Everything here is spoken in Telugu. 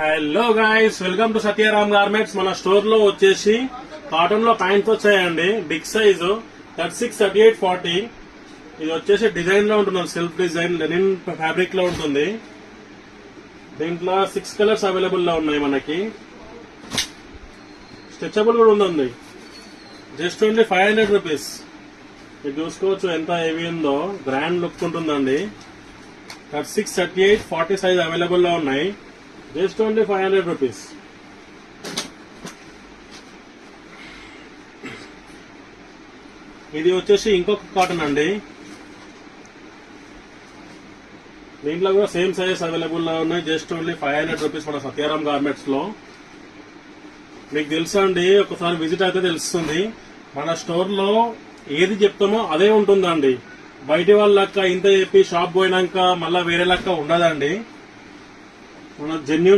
Hello guys, welcome to Satyaram garments. మన స్టోర్ లో వచ్చేసి కాటన్ లో ప్యాంట్స్ వచ్చాయండి. Big size 36, 38, 40. ఇది వచ్చేసి డిజైన్ లో ఉంటుంది, సెల్ఫ్ డిజైన్ లెనిన్ ఫ్యాబ్రిక్ లో ఉంటుంది. దీంట్లో 6 కలర్స్ అవైలబుల్ లో ఉన్నాయి మనకి. స్ట్రెచబుల్ కూడా ఉంది. Just only 500 rupees. మీరు చూసుకోవచ్చు ఎంత హెవీ ఉందో, గ్రాండ్ లుక్ ఉంటుందండి. 36, 38, 40 సైజ్ అవైలబుల్ లో ఉన్నాయి. Just only 500 rupees. ఇది వచ్చేసి ఇంకొక కాటన్ అండి. దీంట్లో కూడా సేమ్ సైజెస్ అవైలబుల్ లో ఉన్నాయి. జస్ట్ ఓన్లీ 500 రూపీస్ మన సత్యారామ్ గార్మెంట్స్ లో. మీకు తెలుసా అండి, ఒకసారి విజిట్ అయితే తెలుస్తుంది. మన స్టోర్ లో ఏది చెప్తామో అదే ఉంటుందండి. బయటి వాళ్ళ లెక్క ఇంత చెప్పి షాప్ పోయినాక మళ్ళా వేరే లెక్క ఉండదండి. మన జెన్యూన్